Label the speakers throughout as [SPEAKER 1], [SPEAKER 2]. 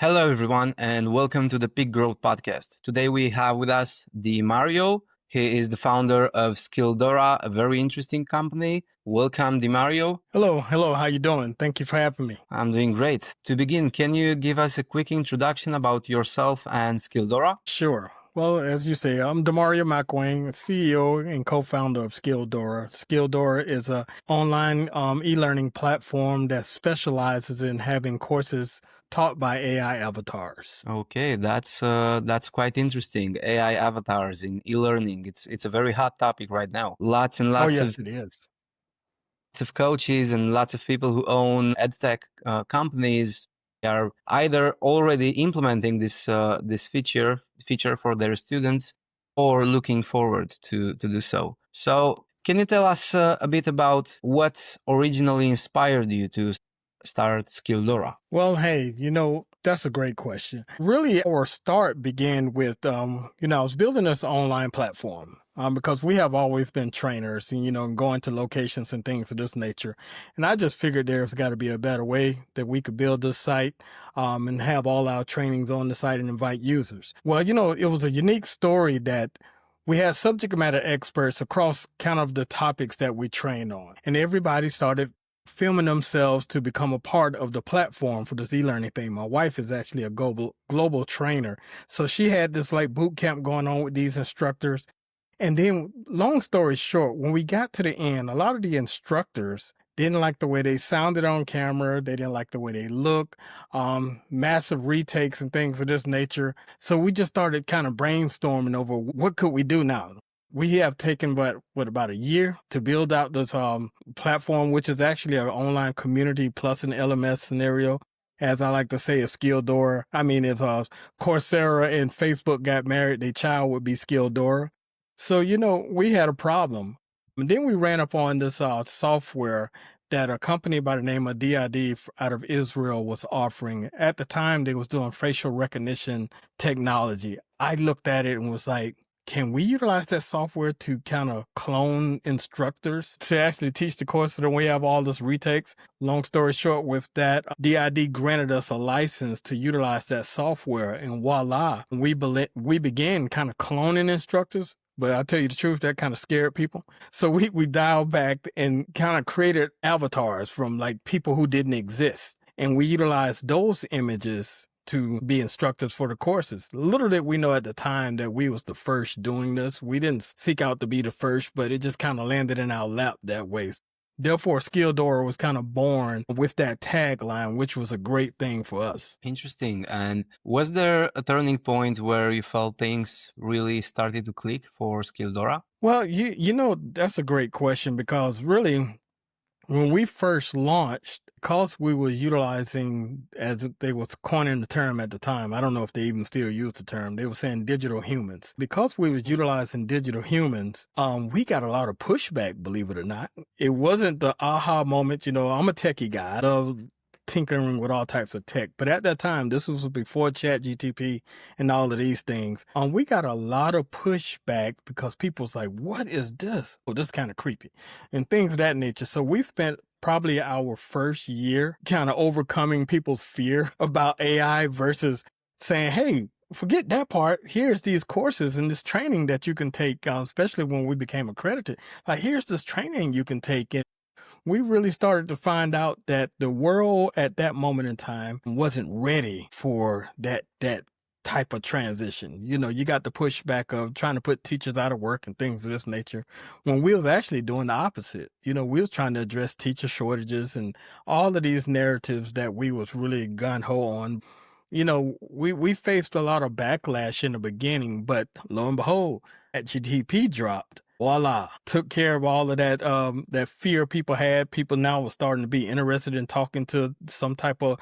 [SPEAKER 1] Hello, everyone, and welcome to the Peak Growth Podcast. Today we have with us DeMario. He is the founder of Skildora, a very interesting company. Welcome, DeMario.
[SPEAKER 2] Hello, how you doing? Thank you for having me.
[SPEAKER 1] I'm doing great. To begin, can you give us a quick introduction about yourself and Skildora?
[SPEAKER 2] Sure. Well, as you say, I'm DeMario McIlwain, CEO and co-founder of Skildora. Skildora is a online e-learning platform that specializes in having courses taught by AI avatars.
[SPEAKER 1] Okay, that's quite interesting. AI avatars in e-learning. It's a very hot topic right now. Lots and
[SPEAKER 2] Oh,
[SPEAKER 1] lots
[SPEAKER 2] yes, it is.
[SPEAKER 1] of coaches and lots of people who own edtech companies are either already implementing this feature for their students or looking forward to do so. So, can you tell us a bit about what originally inspired you to start Skildora?
[SPEAKER 2] Well, hey, that's a great question. Really, our start began with, I was building this online platform because we have always been trainers and, going to locations and things of this nature. And I just figured there's got to be a better way that we could build this site and have all our trainings on the site and invite users. Well, it was a unique story that we had subject matter experts across kind of the topics that we trained on, and everybody started filming themselves to become a part of the platform for this e-learning thing. My wife is actually a global trainer. So she had this like boot camp going on with these instructors. And then long story short, when we got to the end, a lot of the instructors didn't like the way they sounded on camera. They didn't like the way they look, massive retakes and things of this nature. So we just started kind of brainstorming over what could we do now? We have taken about a year to build out this platform, which is actually an online community plus an LMS scenario. As I like to say, if Skildora, if Coursera and Facebook got married, their child would be Skildora. So, we had a problem. And then we ran up on this software that a company by the name of DID out of Israel was offering. At the time, they was doing facial recognition technology. I looked at it and was like, can we utilize that software to kind of clone instructors to actually teach the course so that we have all this retakes? Long story short, with that, DID granted us a license to utilize that software, and voila, we began kind of cloning instructors. But I'll tell you the truth, that kind of scared people. So we dialed back and kind of created avatars from like people who didn't exist. And we utilized those images to be instructors for the courses. Little did we know at the time that we was the first doing this. We didn't seek out to be the first, but it just kind of landed in our lap that way. Therefore, Skildora was kind of born with that tagline, which was a great thing for us.
[SPEAKER 1] Interesting. And was there a turning point where you felt things really started to click for Skildora?
[SPEAKER 2] Well, that's a great question because really, when we first launched, because we were utilizing, as they was coining the term at the time, I don't know if they even still use the term, they were saying digital humans. Because we was utilizing digital humans, we got a lot of pushback, believe it or not. It wasn't the aha moment. I'm a techie guy. I love tinkering with all types of tech. But at that time, this was before ChatGPT and all of these things. We got a lot of pushback because people's like, what is this? Well, this is kind of creepy and things of that nature. So we spent probably our first year kind of overcoming people's fear about AI versus saying, hey, forget that part. Here's these courses and this training that you can take, especially when we became accredited. Like, here's this training you can take. And we really started to find out that the world at that moment in time wasn't ready for that type of transition. You got the pushback of trying to put teachers out of work and things of this nature, when we was actually doing the opposite. We was trying to address teacher shortages and all of these narratives that we was really gung-ho on. We faced a lot of backlash in the beginning, but lo and behold, that GDP dropped. Voila, took care of all of that fear people had. People now were starting to be interested in talking to some type of,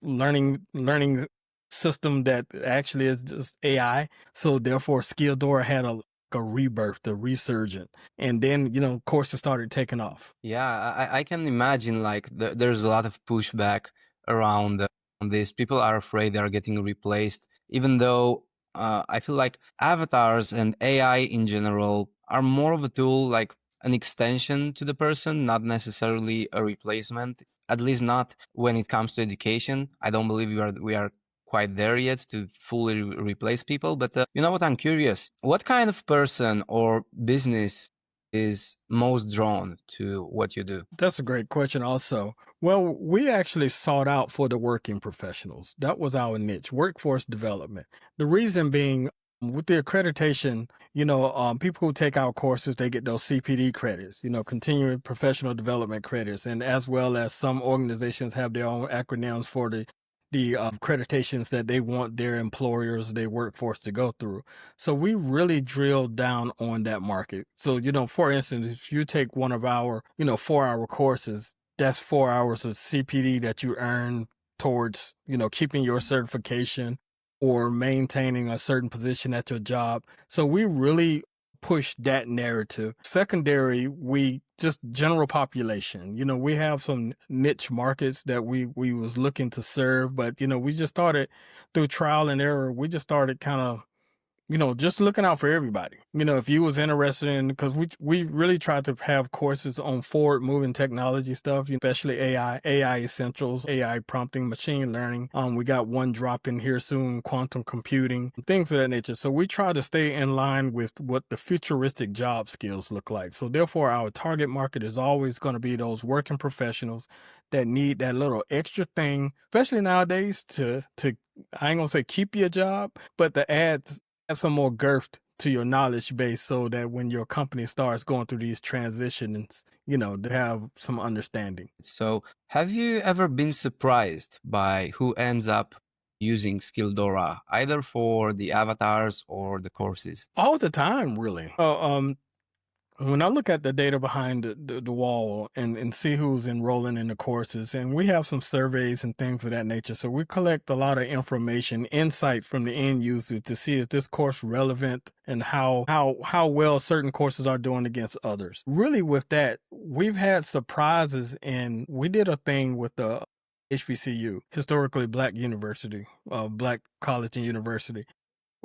[SPEAKER 2] learning system that actually is just AI. So therefore, Skildora had a rebirth, a resurgent, and then courses started taking off.
[SPEAKER 1] Yeah, I can imagine like there's a lot of pushback around this. People are afraid they are getting replaced, even though I feel like avatars and AI in general are more of a tool, like an extension to the person, not necessarily a replacement. at least not when it comes to education. I don't believe we are quite there yet to fully replace people. But you know what? I'm curious. What kind of person or business is most drawn to what you do?
[SPEAKER 2] That's a great question, also. Well, we actually sought out for the working professionals. That was our niche, workforce development. The reason being, with the accreditation, people who take our courses, they get those CPD credits, continuing professional development credits, and as well as some organizations have their own acronyms for the accreditations that they want their employers, their workforce to go through. So we really drilled down on that market. So, for instance, if you take one of our, 4-hour courses, that's 4 hours of CPD that you earn towards, keeping your certification or maintaining a certain position at your job. So we really push that narrative. Secondary, we just general population. We have some niche markets that we was looking to serve, but we just started through trial and error. We just started kind of just looking out for everybody. If you was interested in, because we really tried to have courses on forward moving technology stuff, especially AI essentials, AI prompting, machine learning. We got one dropping here soon, quantum computing, things of that nature. So we try to stay in line with what the futuristic job skills look like. So therefore, our target market is always going to be those working professionals that need that little extra thing, especially nowadays to I ain't gonna say keep your job, but to add some more girth to your knowledge base so that when your company starts going through these transitions, to have some understanding.
[SPEAKER 1] So, have you ever been surprised by who ends up using Skildora, either for the avatars or the courses?
[SPEAKER 2] All the time, really. When I look at the data behind the wall and see who's enrolling in the courses, and we have some surveys and things of that nature. So we collect a lot of information, insight from the end user to see is this course relevant and how well certain courses are doing against others. Really with that, we've had surprises, and we did a thing with the HBCU, historically Black university, Black college and university,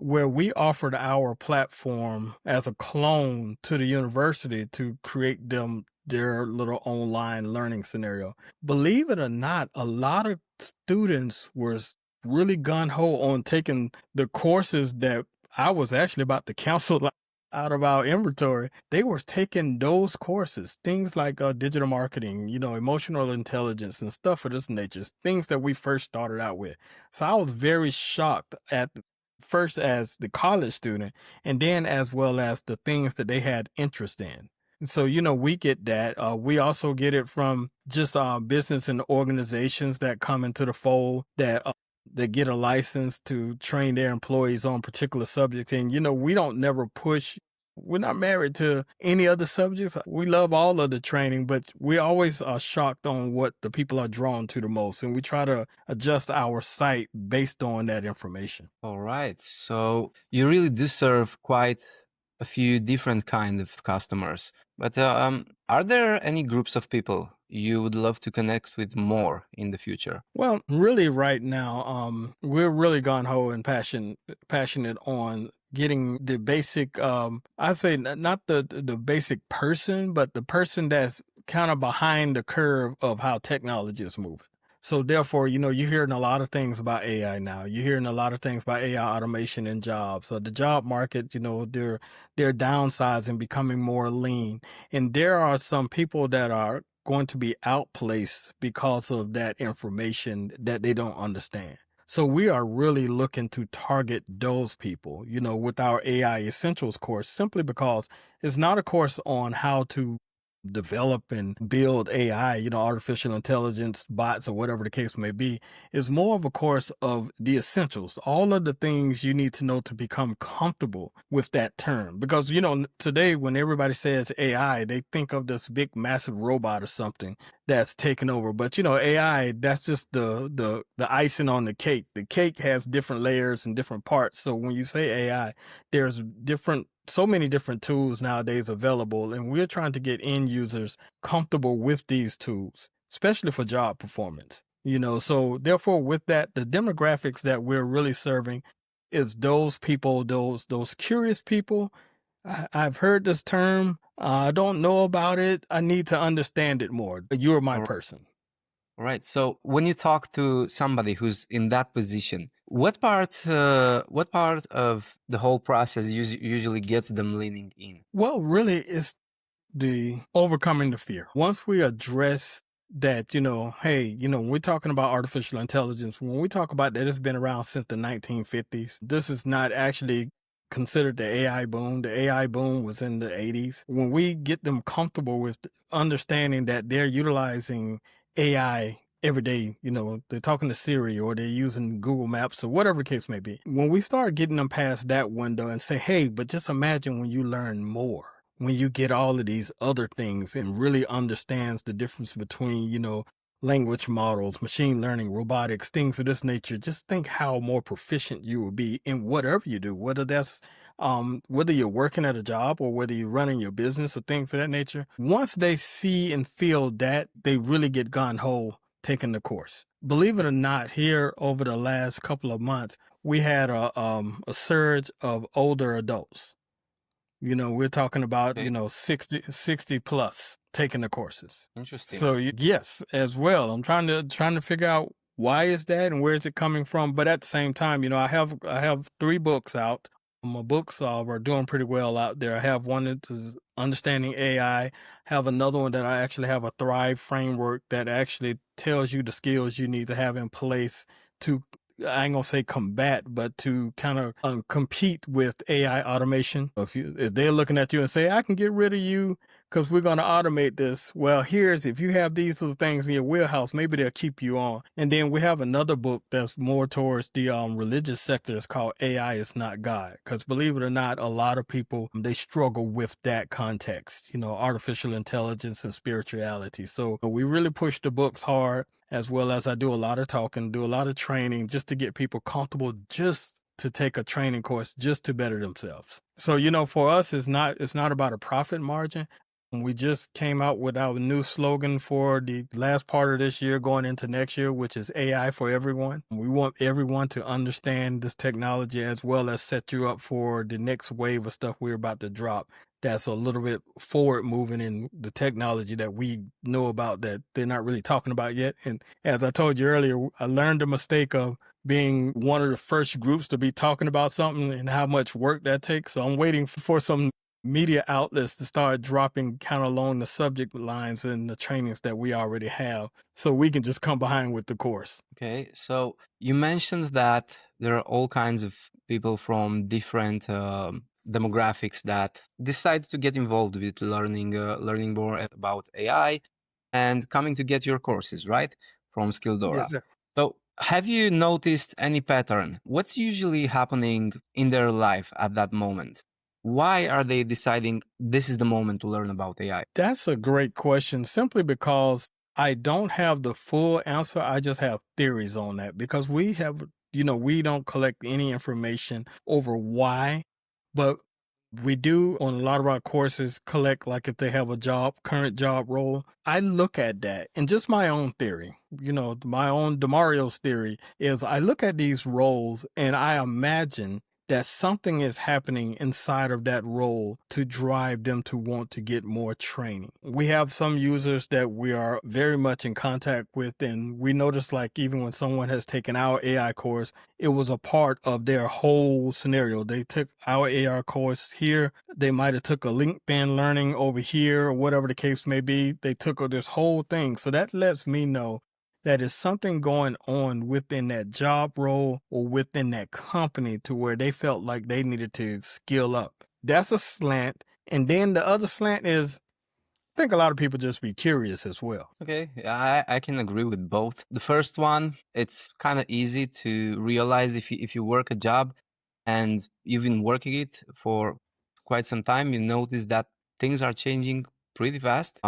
[SPEAKER 2] where we offered our platform as a clone to the university to create them their little online learning scenario. Believe it or not, a lot of students was really gun-ho on taking the courses that I was actually about to cancel out of our inventory. They were taking those courses, things like digital marketing, emotional intelligence and stuff of this nature, things that we first started out with. So I was very shocked at first as the college student and then as well as the things that they had interest in. And so, we get that. We also get it from just business and organizations that come into the fold that get a license to train their employees on particular subjects. And, we don't never push. We're not married to any other subjects. We love all of the training, but we always are shocked on what the people are drawn to the most. And we try to adjust our site based on that information.
[SPEAKER 1] All right. So you really do serve quite a few different kind of customers. But are there any groups of people you would love to connect with more in the future?
[SPEAKER 2] Well, really right now, we're really gung ho and passionate on getting the basic, I say not the basic person, but the person that's kind of behind the curve of how technology is moving. So therefore, you're hearing a lot of things about AI now. You're hearing a lot of things about AI automation in jobs. So the job market, they're downsizing, becoming more lean. And there are some people that are going to be outplaced because of that information that they don't understand. So we are really looking to target those people, with our AI Essentials course, simply because it's not a course on how to develop and build AI, artificial intelligence, bots, or whatever the case may be. Is more of a course of the essentials, all of the things you need to know to become comfortable with that term. Because, today when everybody says AI, they think of this big, massive robot or something that's taken over. But, AI, that's just the icing on the cake. The cake has different layers and different parts. So when you say AI, there's so many different tools nowadays available, and we're trying to get end users comfortable with these tools, especially for job performance. So therefore with that, the demographics that we're really serving is those people, those curious people. I've heard this term. I don't know about it. I need to understand it more. You're my
[SPEAKER 1] All
[SPEAKER 2] person.
[SPEAKER 1] All right. So when you talk to somebody who's in that position, what part of the whole process usually gets them leaning in?
[SPEAKER 2] Well, really, it's the overcoming the fear. Once we address that, hey, when we're talking about artificial intelligence, when we talk about that, it's been around since the 1950s. This is not actually considered the AI boom. The AI boom was in the 80s. When we get them comfortable with understanding that they're utilizing AI every day, they're talking to Siri or they're using Google Maps or whatever the case may be. When we start getting them past that window and say, hey, but just imagine when you learn more, when you get all of these other things and really understands the difference between, language models, machine learning, robotics, things of this nature, just think how more proficient you will be in whatever you do, whether that's whether you're working at a job or whether you're running your business or things of that nature. Once they see and feel that, they really get gun ho taking the course. Believe it or not, here over the last couple of months, we had a surge of older adults. We're talking about,
[SPEAKER 1] Okay.
[SPEAKER 2] 60 plus taking the courses.
[SPEAKER 1] Interesting.
[SPEAKER 2] So yes, as well. I'm trying to figure out why is that and where is it coming from. But at the same time, I have 3 books out. My books are doing pretty well out there. I have one that is understanding AI. Have another one that I actually have a Thrive framework that actually tells you the skills you need to have in place to, I ain't gonna say combat, but to kind of compete with AI automation. If they're looking at you and say, I can get rid of you because we're going to automate this. Well, if you have these little things in your wheelhouse, maybe they'll keep you on. And then we have another book that's more towards the religious sector. It's called AI is Not God. Because believe it or not, a lot of people, they struggle with that context, artificial intelligence and spirituality. So we really push the books hard, as well as I do a lot of talking, do a lot of training just to get people comfortable, just to take a training course, just to better themselves. So, for us, it's not about a profit margin. We just came out with our new slogan for the last part of this year going into next year, which is AI for everyone. We want everyone to understand this technology as well as set you up for the next wave of stuff we're about to drop. That's a little bit forward moving in the technology that we know about that they're not really talking about yet. And as I told you earlier, I learned the mistake of being one of the first groups to be talking about something and how much work that takes. So I'm waiting for some media outlets to start dropping kind of along the subject lines and the trainings that we already have so we can just come behind with the course.
[SPEAKER 1] Okay. So you mentioned that there are all kinds of people from different demographics that decide to get involved with learning more about AI and coming to get your courses, right? From Skildora.
[SPEAKER 2] Yes, sir.
[SPEAKER 1] So have you noticed any pattern? What's usually happening in their life at that moment? Why are they deciding this is the moment to learn about AI?
[SPEAKER 2] That's a great question, simply because I don't have the full answer. I just have theories on that because we don't collect any information over why, but we do on a lot of our courses collect, like if they have a current job role. I look at that and just my own theory, my own DeMario's theory is I look at these roles and I imagine that something is happening inside of that role to drive them to want to get more training. We have some users that we are very much in contact with, and we notice like even when someone has taken our AI course, it was a part of their whole scenario. They took our AI course here. They might have took a LinkedIn learning over here or whatever the case may be. They took this whole thing. So that lets me know that is something going on within that job role or within that company to where they felt like they needed to skill up. That's a slant. And then the other slant is, I think a lot of people just be curious as well.
[SPEAKER 1] Okay, I can agree with both. The first one, it's kind of easy to realize if you work a job and you've been working it for quite some time, you notice that things are changing pretty fast.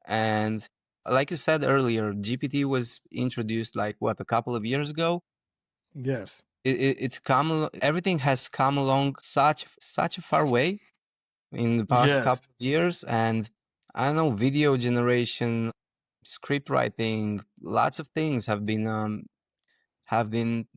[SPEAKER 1] And like you said earlier, GPT was introduced like what, a couple of years ago.
[SPEAKER 2] Yes.
[SPEAKER 1] It's come, everything has come along such a far way in the past
[SPEAKER 2] Yes.
[SPEAKER 1] couple of years, and I don't know, video generation, script writing, lots of things have been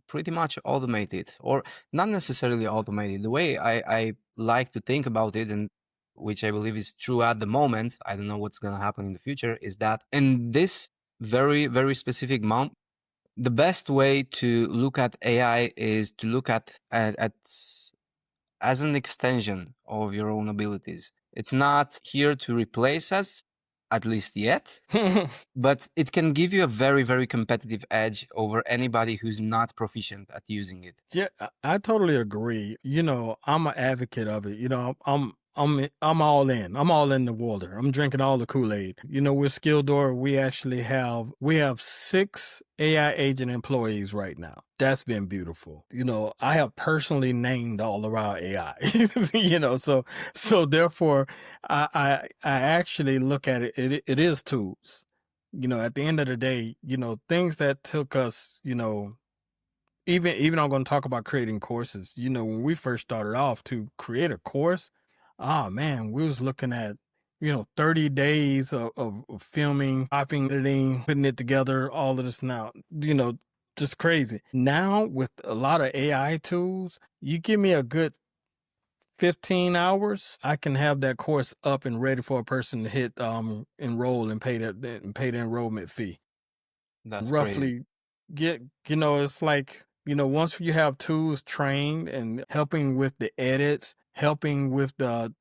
[SPEAKER 1] pretty much automated, or not necessarily automated. The way I like to think about it, and which I believe is true at the moment, I don't know what's going to happen in the future, is that in this very, very specific amount. The best way to look at AI is to look at as an extension of your own abilities. It's not here to replace us, at least yet, but it can give you a very, very competitive edge over anybody who's not proficient at using it.
[SPEAKER 2] Yeah, I totally agree. I'm an advocate of it. I'm all in. I'm all in the water. I'm drinking all the Kool-Aid. With Skildora, we have 6 AI agent employees right now. That's been beautiful. I have personally named all of our AI. So therefore, I actually look at it. It is tools. At the end of the day, things that took us, even I'm going to talk about creating courses. When we first started off to create a course, man, we was looking at 30 days of filming, copying, editing, putting it together, all of this now, just crazy. Now with a lot of AI tools, you give me a good 15 hours, I can have that course up and ready for a person to hit enroll and pay the enrollment fee.
[SPEAKER 1] That's crazy.
[SPEAKER 2] Roughly get it's like once you have tools trained and helping with the edits, helping with the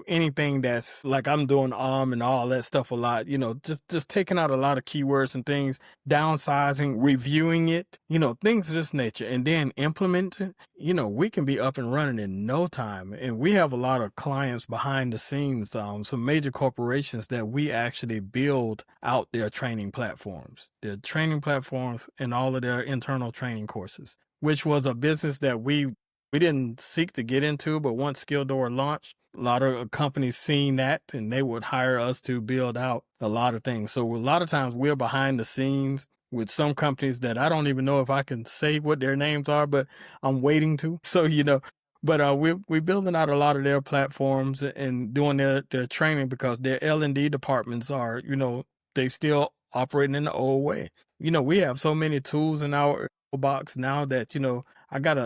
[SPEAKER 2] anything that's like I'm doing and all that stuff a lot, just taking out a lot of keywords and things, downsizing, reviewing it, things of this nature, and then implement it. We can be up and running in no time. And we have a lot of clients behind the scenes, some major corporations that we actually build out their training platforms, and all of their internal training courses, which was a business that we didn't seek to get into, but once Skildora launched, a lot of companies seen that and they would hire us to build out a lot of things. So a lot of times we're behind the scenes with some companies that I don't even know if I can say what their names are, but I'm waiting to. So, but we're building out a lot of their platforms and doing their training, because their L&D departments are, they still operating in the old way. We have so many tools in our box now that, I got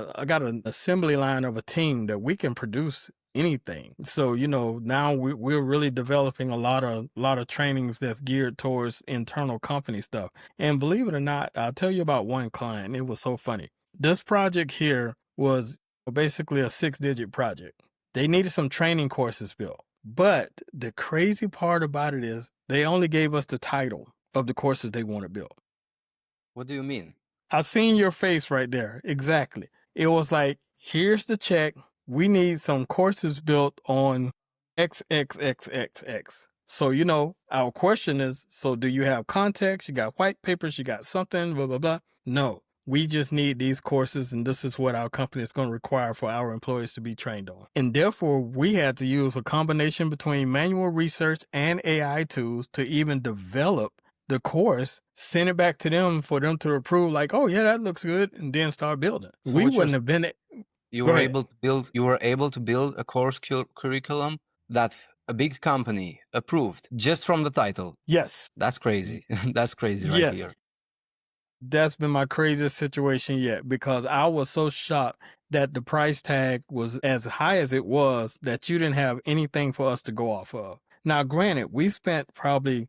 [SPEAKER 2] an assembly line of a team that we can produce anything. So, now we're really developing a lot of trainings that's geared towards internal company stuff. And believe it or not, I'll tell you about one client. It was so funny. This project here was basically a 6-digit project. They needed some training courses built. But the crazy part about it is they only gave us the title of the courses they wanted built.
[SPEAKER 1] What do you mean?
[SPEAKER 2] I seen your face right there. Exactly. It was like, here's the check. We need some courses built on XXXXX. So, our question is, so do you have context? You got white papers, you got something, blah, blah, blah. No, we just need these courses, and this is what our company is going to require for our employees to be trained on. And therefore, we had to use a combination between manual research and AI tools to even develop the course, send it back to them for them to approve, like, oh yeah, that looks good, and then start building.
[SPEAKER 1] So
[SPEAKER 2] We
[SPEAKER 1] what you're
[SPEAKER 2] wouldn't have been.
[SPEAKER 1] you
[SPEAKER 2] Go
[SPEAKER 1] were
[SPEAKER 2] ahead.
[SPEAKER 1] able to build a course curriculum that a big company approved just from the title.
[SPEAKER 2] Yes.
[SPEAKER 1] That's crazy. That's crazy right
[SPEAKER 2] Yes.
[SPEAKER 1] here.
[SPEAKER 2] That's been my craziest situation yet, because I was so shocked that the price tag was as high as it was, that you didn't have anything for us to go off of. Now, granted, we spent probably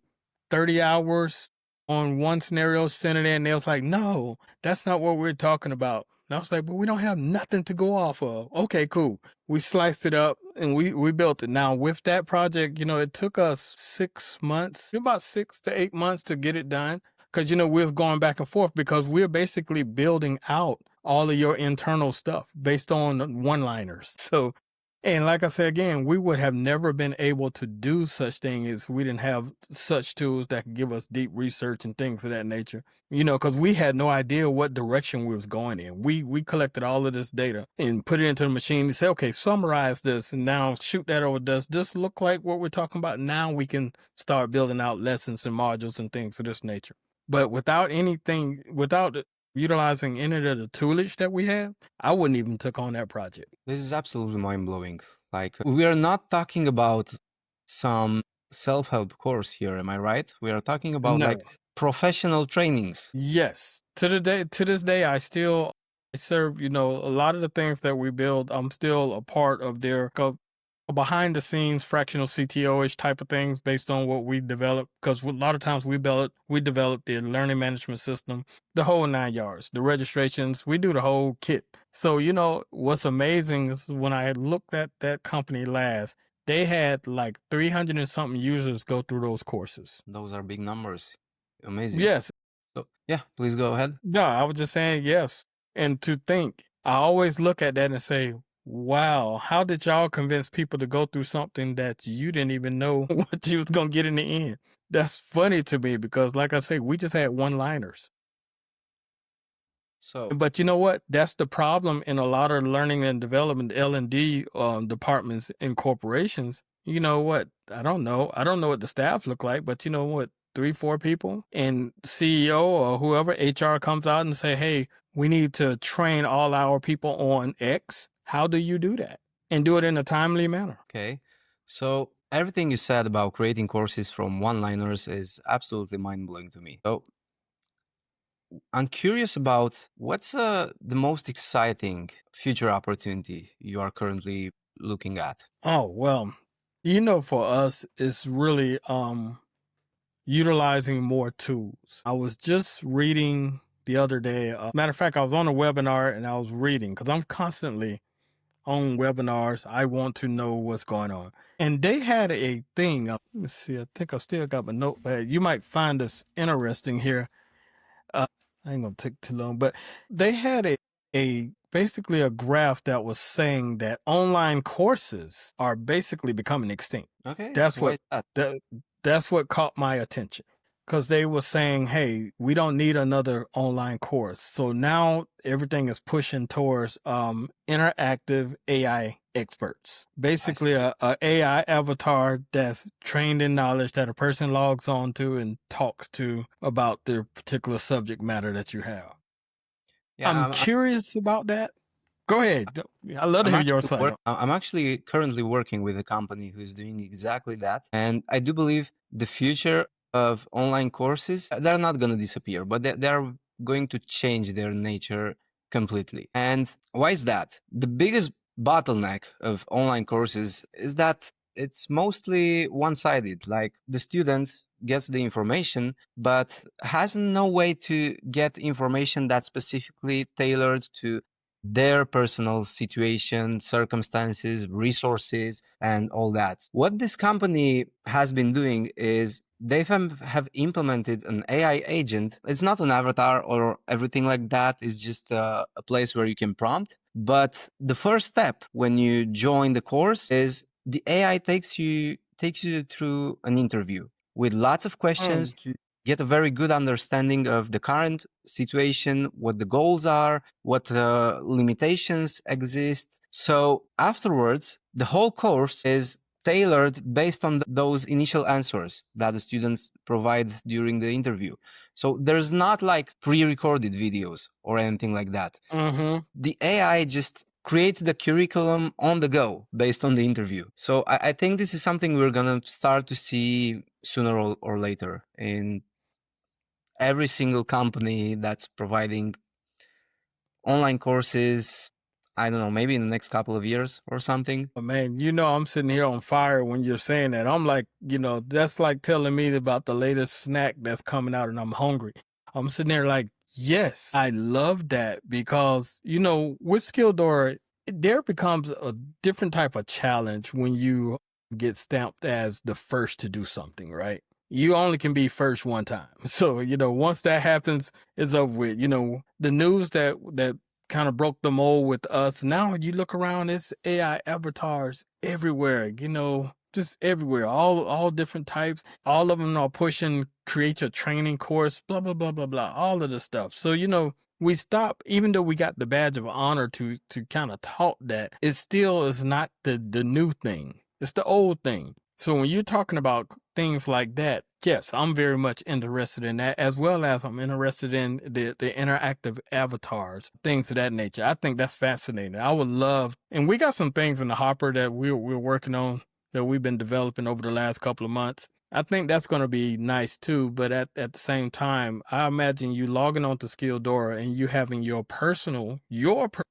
[SPEAKER 2] 30 hours on one scenario, sent it in, and they was like, no, that's not what we're talking about. And I was like, but we don't have nothing to go off of. Okay, cool. We sliced it up and we built it. Now, with that project, it took us 6 months, about 6 to 8 months to get it done. Because, we're going back and forth, because we're basically building out all of your internal stuff based on one-liners. So, and like I said, again, we would have never been able to do such thing if we didn't have such tools that could give us deep research and things of that nature. Because we had no idea what direction we was going in. We collected all of this data and put it into the machine and say, okay, summarize this and now shoot that over. Does this look like what we're talking about? Now we can start building out lessons and modules and things of this nature. But without utilizing any of the toolage that we have, I wouldn't even took on that project.
[SPEAKER 1] This is absolutely mind-blowing. Like, we are not talking about some self-help course here, am I right? We are talking about
[SPEAKER 2] No.
[SPEAKER 1] like professional trainings.
[SPEAKER 2] Yes. To this day, I serve, a lot of the things that we build. I'm still a part of their behind the scenes fractional CTO-ish type of things based on what we develop. Because a lot of times we develop the learning management system, the whole 9 yards, the registrations, we do the whole kit. So, what's amazing is when I looked at that company last, they had like 300 and something users go through those courses.
[SPEAKER 1] Those are big numbers. Amazing.
[SPEAKER 2] Yes.
[SPEAKER 1] So yeah, please go ahead.
[SPEAKER 2] No, I was just saying yes. And to think, I always look at that and say, wow, how did y'all convince people to go through something that you didn't even know what you was going to get in the end? That's funny to me because, like I say, we just had one-liners.
[SPEAKER 1] So
[SPEAKER 2] But you know what? That's the problem in a lot of learning and development L&D departments in corporations. You know what? I don't know. I don't know what the staff look like, but you know what? 3, 4 people and CEO or whoever HR comes out and say, hey, we need to train all our people on X. How do you do that? And do it in a timely manner.
[SPEAKER 1] okay. So everything you said about creating courses from one-liners is absolutely mind-blowing to me. So I'm curious about what's the most exciting future opportunity you are currently looking at.
[SPEAKER 2] Oh, well, for us, it's really utilizing more tools. I was just reading the other day. Matter of fact, I was on a webinar and I was reading because I'm constantly on webinars. I want to know what's going on. And they had a thing. Let me see. I think I still got my notepad. You might find this interesting here. I ain't gonna take too long, but they had a basically a graph that was saying that online courses are basically becoming extinct.
[SPEAKER 1] Okay,
[SPEAKER 2] That's
[SPEAKER 1] why
[SPEAKER 2] what
[SPEAKER 1] is that?
[SPEAKER 2] that's what caught my attention because they were saying, hey, we don't need another online course. So now everything is pushing towards interactive AI experts. Basically a AI avatar that's trained in knowledge that a person logs on to and talks to about the particular subject matter that you have.
[SPEAKER 1] Yeah,
[SPEAKER 2] I'm curious about that. Go ahead. I love to hear your side.
[SPEAKER 1] I'm actually currently working with a company who's doing exactly that. And I do believe the future of online courses, they're not going to disappear, but they're going to change their nature completely. And why is that? The biggest bottleneck of online courses is that it's mostly one-sided. Like the student gets the information, but has no way to get information that's specifically tailored to their personal situation, circumstances, resources, and all that. What this company has been doing is they have implemented an AI agent. It's not an avatar or everything like that. It's just a place where you can prompt. But the first step when you join the course is the AI takes you through an interview with lots of questions to get a very good understanding of the current situation, what the goals are, what limitations exist. So afterwards, the whole course is tailored based on those initial answers that the students provide during the interview. So there's not like pre-recorded videos or anything like that. The AI just creates the curriculum on the go based on the interview. So I think this is something we're going to start to see sooner or later in every single company that's providing online courses. I don't know, maybe in the next couple of years or something.
[SPEAKER 2] Oh, man, I'm sitting here on fire when you're saying that. I'm like, that's like telling me about the latest snack that's coming out and I'm hungry. I'm sitting there like, yes, I love that because, with Skildora, there becomes a different type of challenge when you get stamped as the first to do something, right? You only can be first one time. So, once that happens, it's over with. The news that kind of broke the mold with us. Now you look around, it's AI avatars everywhere, just everywhere, all different types. All of them are pushing create your training course, blah, blah, blah, blah, blah, all of the stuff. So, we stop, even though we got the badge of honor to kind of taught that, it still is not the new thing. It's the old thing. So when you're talking about things like that, yes, I'm very much interested in that, as well as I'm interested in the interactive avatars, things of that nature. I think that's fascinating. I would love, and we got some things in the hopper that we're working on that we've been developing over the last couple of months. I think that's gonna be nice too, but at the same time, I imagine you logging on to Skildora and you having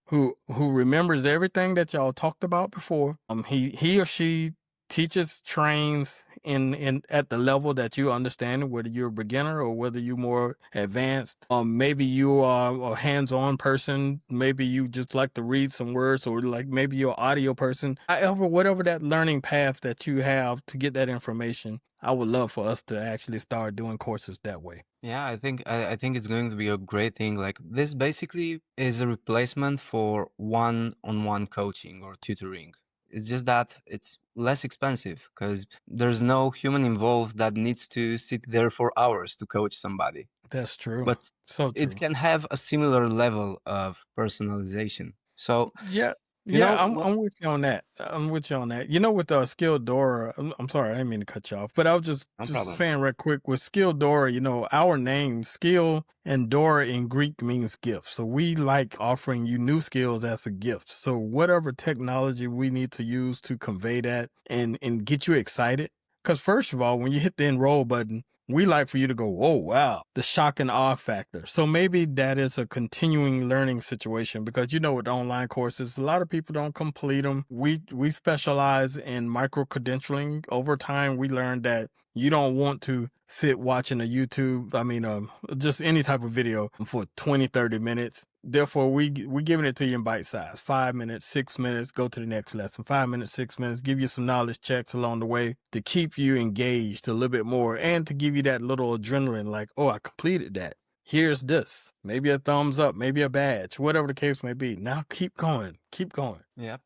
[SPEAKER 2] who remembers everything that y'all talked about before. He or she teaches, trains in at the level that you understand it, whether you're a beginner or whether you're more advanced. Maybe you are a hands-on person, maybe you just like to read some words, or like maybe you're an audio person. However, whatever that learning path that you have to get that information, I would love for us to actually start doing courses that way.
[SPEAKER 1] Yeah, I think it's going to be a great thing. Like this basically is a replacement for one-on-one coaching or tutoring. It's just that it's less expensive because there's no human involved that needs to sit there for hours to coach somebody.
[SPEAKER 2] That's true.
[SPEAKER 1] But
[SPEAKER 2] So
[SPEAKER 1] it
[SPEAKER 2] true.
[SPEAKER 1] can have a similar level of personalization. So,
[SPEAKER 2] Yeah,
[SPEAKER 1] you
[SPEAKER 2] yeah,
[SPEAKER 1] know,
[SPEAKER 2] I'm with you on that. I'm with you on that. You know, with Skildora, I'm sorry, I didn't mean to cut you off, but I was
[SPEAKER 1] no
[SPEAKER 2] just
[SPEAKER 1] problem.
[SPEAKER 2] saying right quick with Skildora. You know, our name skill and Dora in Greek means gift, so we like offering you new skills as a gift. So whatever technology we need to use to convey that and get you excited, because first of all, when you hit the enroll button, we like for you to go, oh, wow, the shock and awe factor. So maybe that is a continuing learning situation because, you know, with online courses, a lot of people don't complete them. We specialize in micro credentialing. Over time, we learned that you don't want to sit watching a YouTube, just any type of video for 20, 30 minutes. Therefore, we giving it to you in bite size, 5 minutes, 6 minutes, go to the next lesson, 5 minutes, 6 minutes, give you some knowledge checks along the way to keep you engaged a little bit more and to give you that little adrenaline like, oh, I completed that. Here's this, maybe a thumbs up, maybe a badge, whatever the case may be. Now keep going, keep going.
[SPEAKER 1] Yep.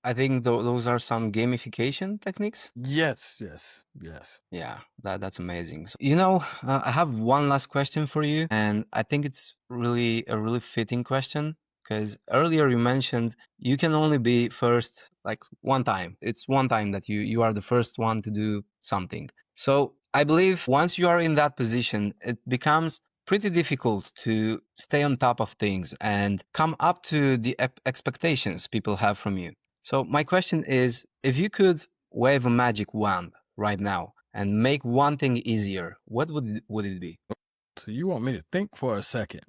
[SPEAKER 1] I think those are some gamification techniques.
[SPEAKER 2] Yes, yes, yes.
[SPEAKER 1] Yeah, that's amazing. So, you know, I have one last question for you, and I think it's really a really fitting question because earlier you mentioned you can only be first like one time. It's one time that you are the first one to do something. So I believe once you are in that position, it becomes pretty difficult to stay on top of things and come up to the expectations people have from you. So my question is, if you could wave a magic wand right now and make one thing easier, what would it be?
[SPEAKER 2] So you want me to think for a second?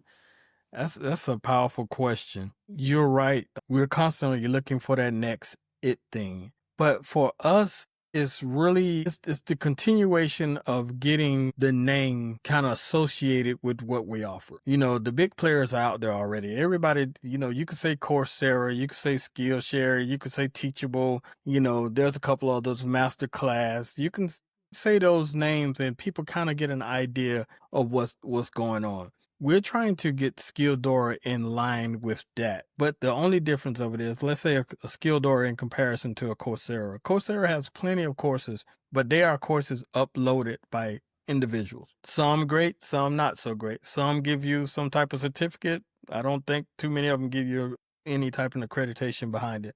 [SPEAKER 2] That's a powerful question. You're right. We're constantly looking for that next it thing. But for us, it's the continuation of getting the name kind of associated with what we offer. You know, the big players are out there already. Everybody, you know, you could say Coursera, you could say Skillshare, you could say Teachable, you know, there's a couple of those Masterclass. You can say those names and people kind of get an idea of what's going on. We're trying to get Skildora in line with that. But the only difference of it is, let's say a Skildora in comparison to a Coursera. Coursera has plenty of courses, but they are courses uploaded by individuals. Some great, some not so great. Some give you some type of certificate. I don't think too many of them give you any type of accreditation behind it.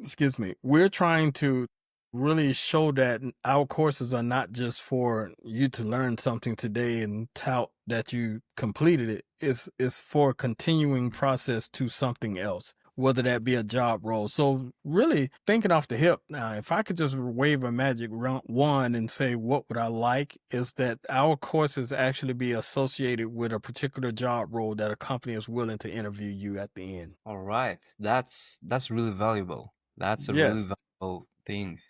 [SPEAKER 2] Excuse me. We're trying to really show that our courses are not just for you to learn something today and tout that you completed it. It's for a continuing process to something else, whether that be a job role. So really thinking off the hip now, if I could just wave a magic wand and say what would I like, is that our courses actually be associated with a particular job role that a company is willing to interview you at the end.
[SPEAKER 1] All right, that's really valuable. That's a really
[SPEAKER 2] Yes.
[SPEAKER 1] valuable thing.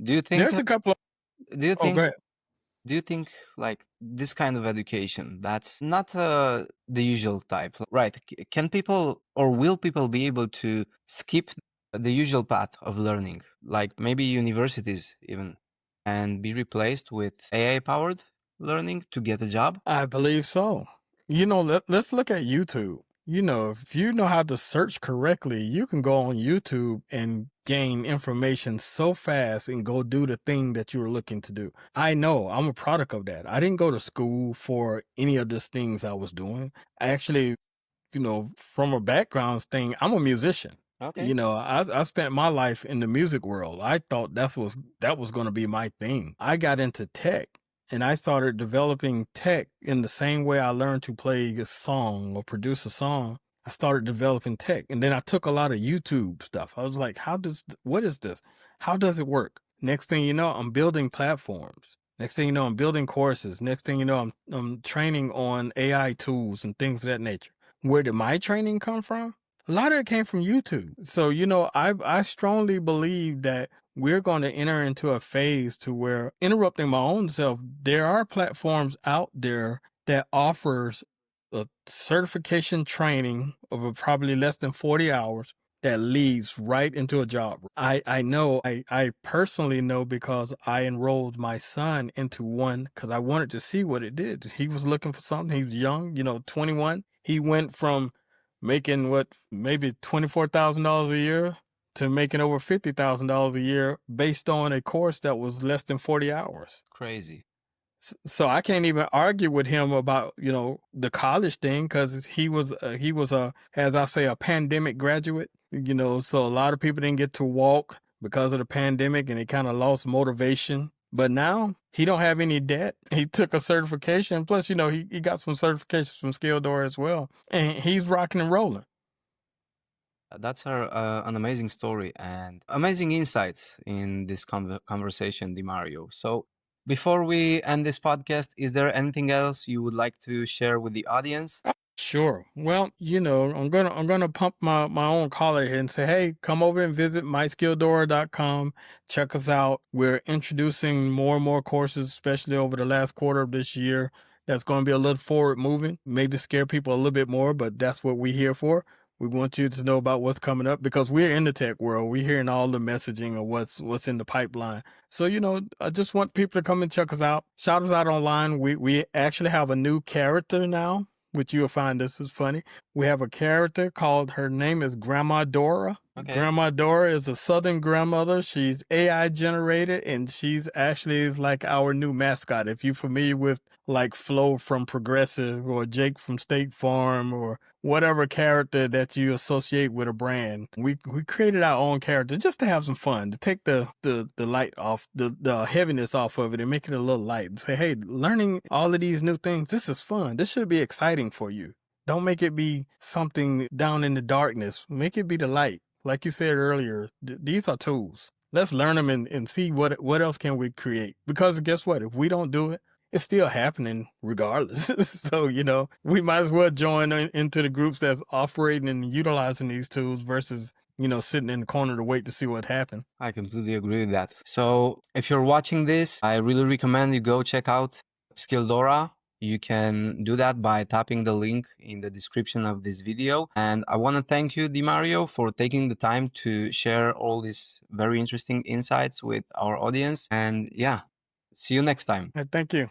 [SPEAKER 1] Do you think?
[SPEAKER 2] There's a couple of,
[SPEAKER 1] Do you
[SPEAKER 2] oh, go
[SPEAKER 1] think?
[SPEAKER 2] ahead.
[SPEAKER 1] Do you think like this kind of education that's not the usual type, right? Can people or will people be able to skip the usual path of learning, like maybe universities even, and be replaced with AI powered learning to get a job?
[SPEAKER 2] I believe so. You know, let's look at YouTube. You know, if you know how to search correctly, you can go on YouTube and gain information so fast and go do the thing that you were looking to do. I know I'm a product of that. I didn't go to school for any of these things I was doing. I actually, you know, from a background thing, I'm a musician.
[SPEAKER 1] Okay.
[SPEAKER 2] You know, I spent my life in the music world. I thought that was going to be my thing. I got into tech and I started developing tech in the same way I learned to play a song or produce a song. I started developing tech, and then I took a lot of YouTube stuff. I was like, what is this? How does it work? Next thing you know, I'm building platforms. Next thing you know, I'm building courses. Next thing you know, I'm training on AI tools and things of that nature. Where did my training come from? A lot of it came from YouTube. So, I strongly believe that we're going to enter into a phase to where, interrupting my own self, there are platforms out there that offers a certification training of probably less than 40 hours that leads right into a job. I know, I personally know, because I enrolled my son into one because I wanted to see what it did. He was looking for something. He was young, 21. He went from making maybe $24,000 a year to making over $50,000 a year based on a course that was less than 40 hours.
[SPEAKER 1] Crazy.
[SPEAKER 2] So I can't even argue with him about, the college thing, because he was as I say, a pandemic graduate, so a lot of people didn't get to walk because of the pandemic, and he kind of lost motivation. But now he don't have any debt. He took a certification. Plus, he got some certifications from Skildora as well. And he's rocking and rolling.
[SPEAKER 1] That's an amazing story and amazing insights in this conversation, DeMario. So, before we end this podcast, is there anything else you would like to share with the audience?
[SPEAKER 2] Sure. Well, I'm gonna pump my own collar here and say, hey, come over and visit myskildora.com. Check us out. We're introducing more and more courses, especially over the last quarter of this year. That's going to be a little forward moving, maybe scare people a little bit more, but that's what we're here for. We want you to know about what's coming up, because we're in the tech world. We're hearing all the messaging of what's in the pipeline. So, I just want people to come and check us out. Shout us out online. We actually have a new character now, which you'll find this is funny. We have a character called, her name is Grandma Dora.
[SPEAKER 1] Okay.
[SPEAKER 2] Grandma Dora is a Southern grandmother. She's AI generated, and she's actually is like our new mascot. If you're familiar with like Flo from Progressive, or Jake from State Farm, or whatever character that you associate with a brand, we created our own character just to have some fun, to take the light off, the heaviness off of it, and make it a little light, and say, hey, learning all of these new things, this is fun. This should be exciting for you. Don't make it be something down in the darkness. Make it be the light. Like you said earlier, these are tools. Let's learn them and see what else can we create. Because guess what? If we don't do it, it's still happening regardless. So, we might as well join into the groups that's operating and utilizing these tools versus, sitting in the corner to wait to see what happens.
[SPEAKER 1] I completely agree with that. So, if you're watching this, I really recommend you go check out Skildora. You can do that by tapping the link in the description of this video. And I want to thank you, DeMario, for taking the time to share all these very interesting insights with our audience. And yeah, see you next time.
[SPEAKER 2] Thank you.